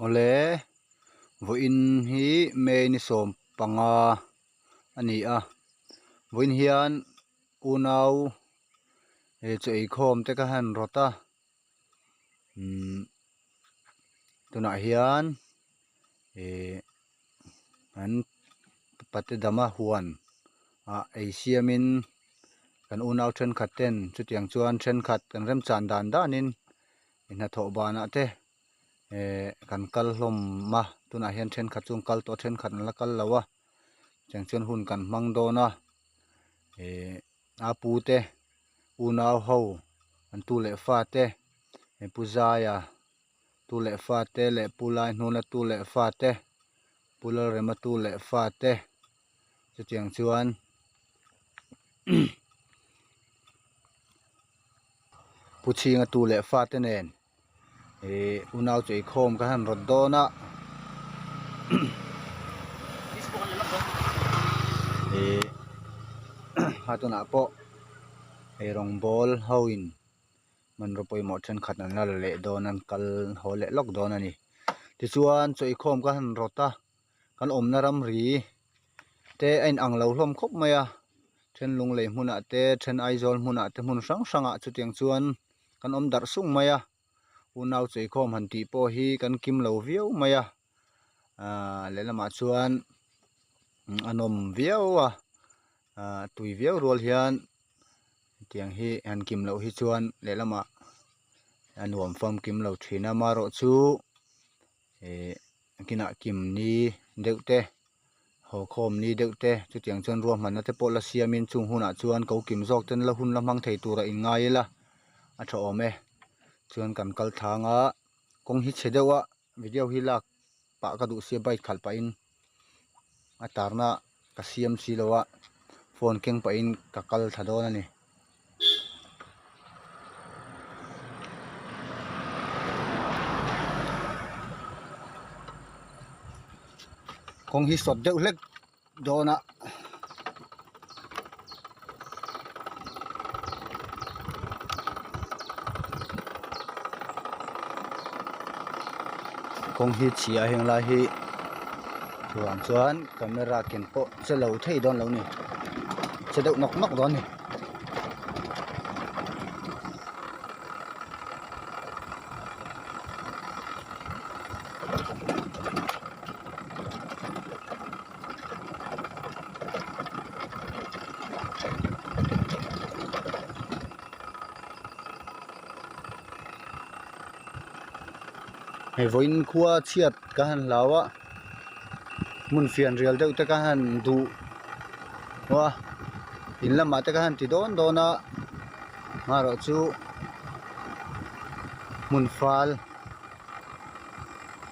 ole voin hi me ni som panga ani a voin hian unau chei khom te ka han rota tuna hian an pate dama huan asiamin kan unau then khaten chutiang chuan then khat kan rem chan dan danin in tho bana te kan kal hlom ma tuna hian then khat chung kal to then khat la kal lawa chang chuan hun kan mang dona a pu te unau ho an tu le fa te puzaya tu le fa te le pulai hnuna tu le fa te pulal rema tu le fa te chutiang chuan puchinga tu le fa te nen unau chei khom ka han rod dona hatuna po rong bol hoin man ro poi mo then khat an la le donan kal ho le lok don ani ti chuan chei khom ka han rota kan om na ram ri te ain ang lo hlom khop maya then lung le hmuna te then aizol hmuna te hmun sang sanga chutiang chuan kan om dar sung maya unau chei khom han ti po hi kan kim lo viau maya le lama chuan anom viawa tui viau rol hian tiang hi an kim lo hi chuan le lama anuam fam kim lo thina maro chu kina kim ni deute ho khom ni deute chu tiang chuan ro man na te pola siamin chung huna chuan ko kim jok ten la hun la mang thei tura in ngaila a tho ome chuan kan kal thanga kong hi chedewa video hi lak pa ka du sia bai khal pa in atarna ka siam si lowa phone keng pa in ka kal thadon ani kong hi sot deuh hlek dona kong hi chia heng la hi chuan camera ken po chelo thei don lo ni chedeu nok nok don ni he voin khuwa chiat ka han lawa mun fian rial deuh te ka han du wa in lama te ka han ti don dona maro chu mun fal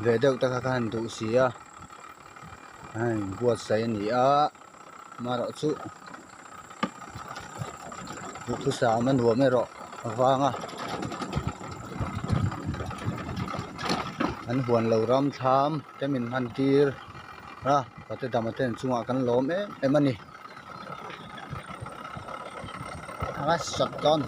ve deuh te ka han du sia ai buat sai ni a maro chu bu sa man wo me ro wanga an huan lo ram tham te min han tir ra pate damaten chunga kan lom emani anga shotgun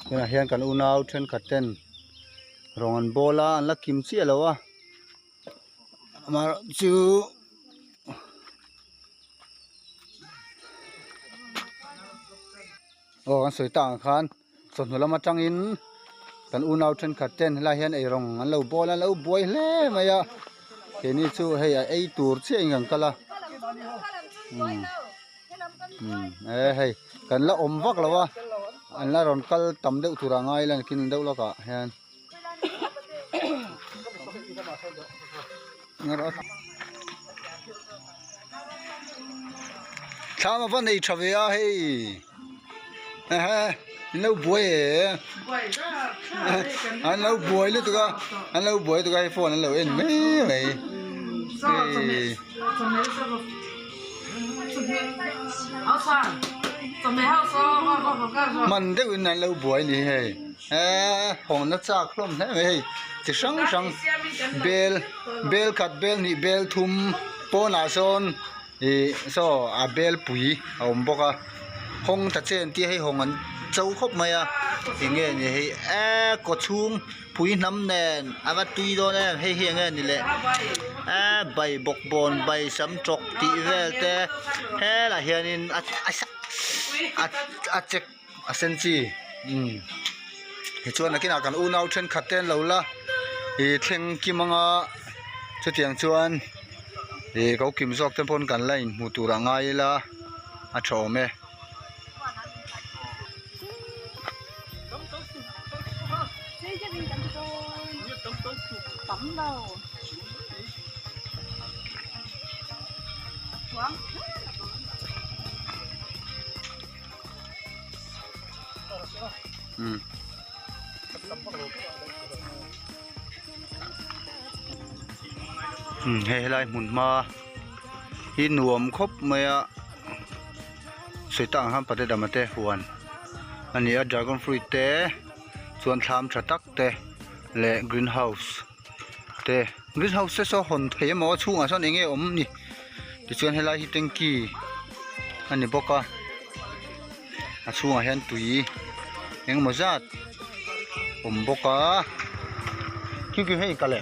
kena hian kan unau then khaten rongan bola an la kim chi alowa amar chu an soi tang khan son lama tangin kan unau then khaten la hian ei rong an lo bola lo boi hle maya ke ni chu hei ei tur che ngang kala hei kan la om vak lawa an la ron kal tam deuh tura ngai lan kin deuh laka hian thama van ei thavea hei no boy an lo boy le tuka an lo boy tuka phone an lo en me man deuh in an lo boy ni hei hong na chak hlom he hei chi sang bel khat bel ni bel thum pona son e so a bel pui a om boka hong ta chen ti hei hong an chau khop mai a nge ni hei a ko chung pui nam nen ava tui do nen hei nge ni le a bai bok bon bai sam trok ti vel te he la hianin a chek a sen chi he chuan akin akan u nau then khaten lo la e thleng ki manga chutiang chuan e ko kim zok ten pon kan lain mu tura ngai la a thome tắm đâu xuống he lai mun ma hi nuam khop maya soitang ham pate damate huan ani a dragon fruit te chuan thlam thatak te le greenhouse te greenhouse se so hon thei mo chunga son enge om ni ti chuan helai hi tengki ani boka a chunga hian tui eng mozat om boka ki hei kale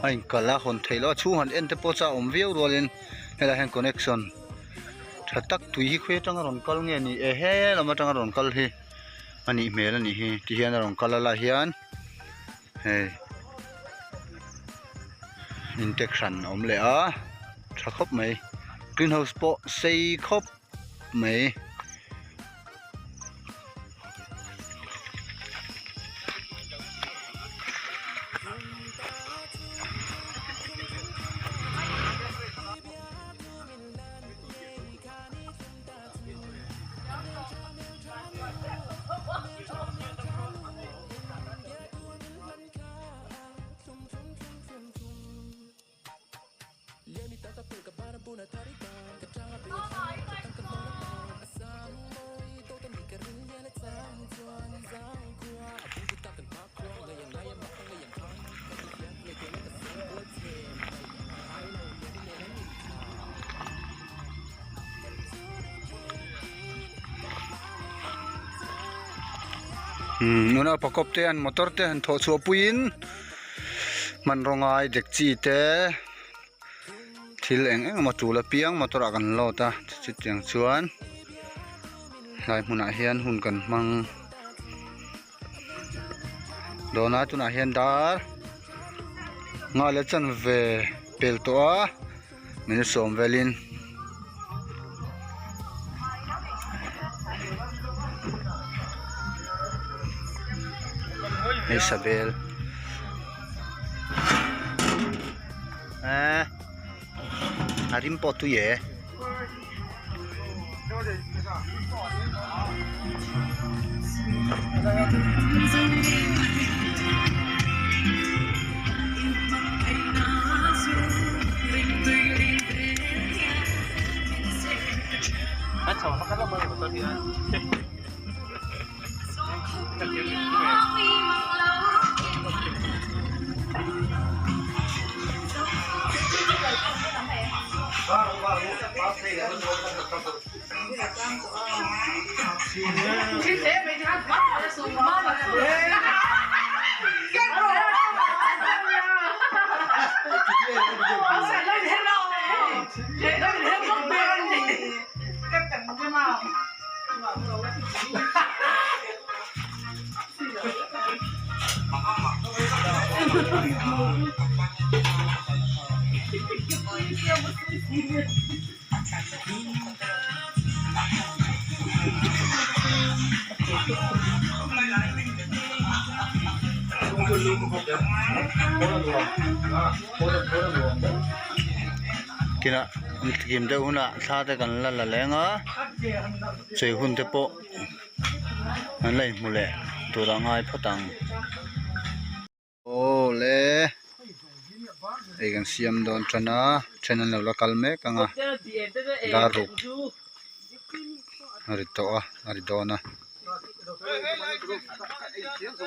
ai kala hon theilo chu han ente pocha om veu rolin hela hen connection thatak tui hi khwe tang ron kal nge ni e he lama tang ron kal hi ani mel ani hi ti hian ron kal la hian he injection om le a thakop mai greenhouse po sei khop mai nuna pakop te an motor te an tho chu puin man rongai dek chi te thil eng ma tu la piang motor akan lo ta chi tiang chuan lai hmuna hian hun kan mang dona tuna hian dar nga le chan ve pel to a min som velin Isabel arim potu ye kina kim de una tha te kan la la lenga chei hun te po an lai mule tu ra ngai phatang o le ei kan siam don chana channel lo la kalme kanga daru ari to a ari dona 你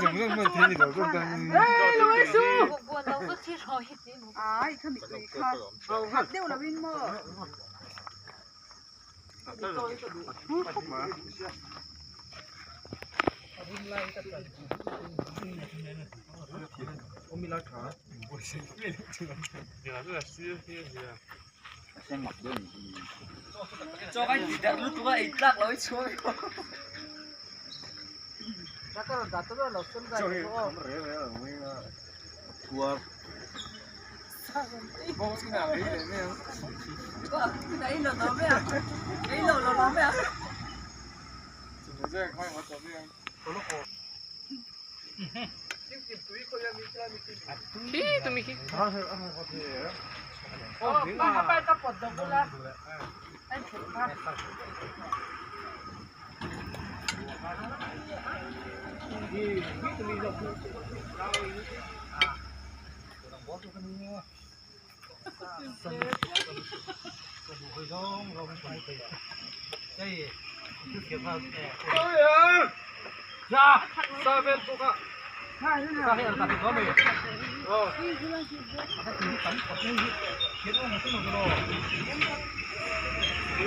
怎么这么听你都做单？哎，老叔，我老是听说一点。哎，看你对看，好丢了边么？我没拉卡，我先别了，这个，你看这个是。先mặc đơn cho cái gì đó lúc ấy lắc lối xuống Nakar dato na losun ka ko. tua Boss na rin eh. cái đấy là nó mẹ đấy là nó mẹ Sumeze kai mo to bien. Solo ko. Hi, tumiki. Oh, Apa ito po? Dobola. Ya, saben to ka. Sa hen ta ko me. Oh. Cái